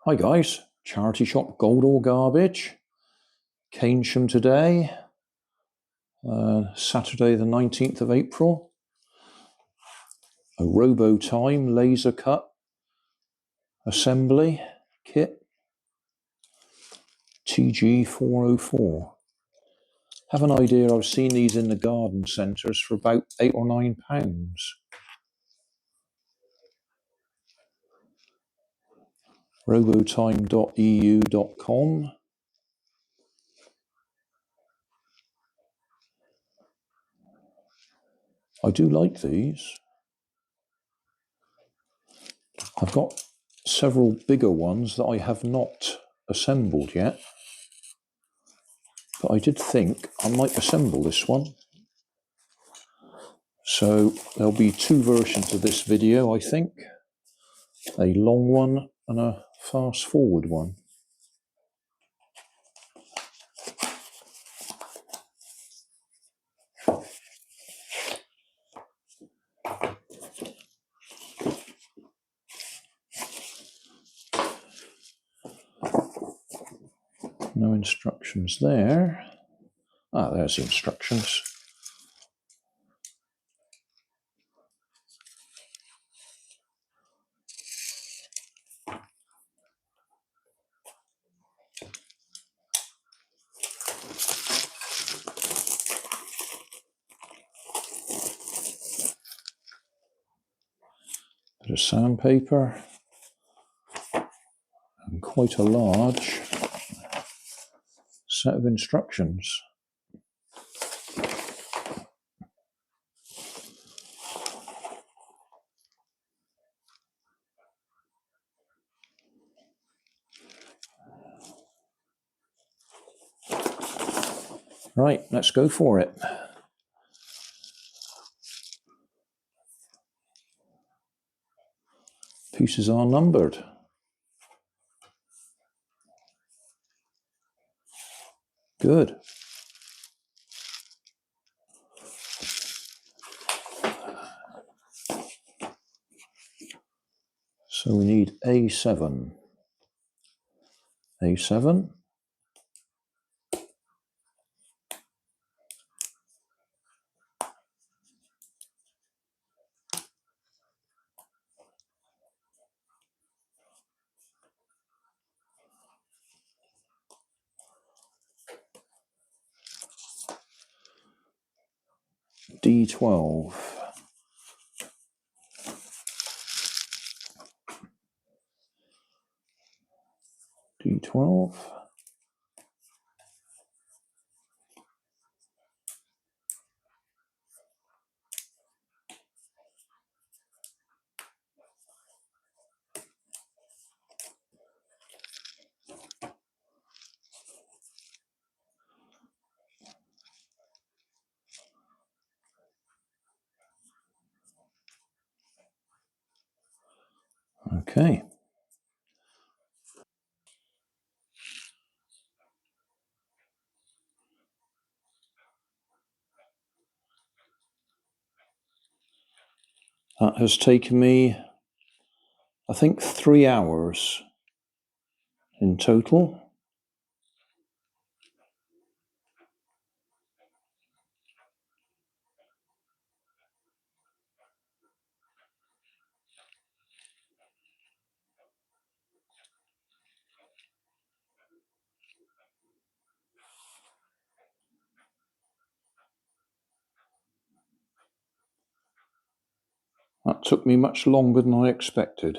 Hi guys, charity shop Gold or Garbage, Keynsham today, Saturday the 19th of April. A Robotime laser cut assembly kit, TG404. Have an idea, I've seen these in the garden centres for about £8 or £9. Robotime.eu.com. I do like these. I've got several bigger ones that I have not assembled yet, but I did think I might assemble this one. So there'll be two versions of this video, I think. A long one and a fast forward one. No instructions there. There's the instructions. Bit of sandpaper and quite a large set of instructions. Right, let's go for it. Pieces are numbered. Good. So we need A7. A7. D12. D12. Okay. That has taken me, I think, 3 hours in total. That took me much longer than I expected.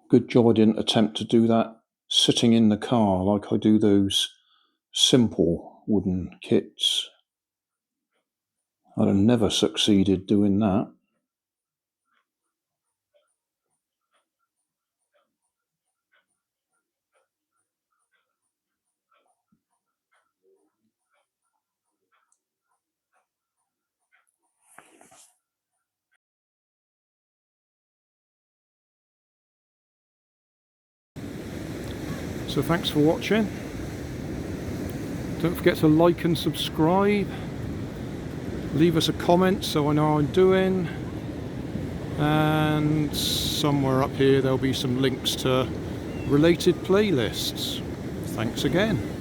Good job I didn't attempt to do that sitting in the car like I do those simple wooden kits. I'd have never succeeded doing that. So thanks for watching. Don't forget to like and subscribe. Leave us a comment so I know how I'm doing. and somewhere up here there'll be some links to related playlists. Thanks again.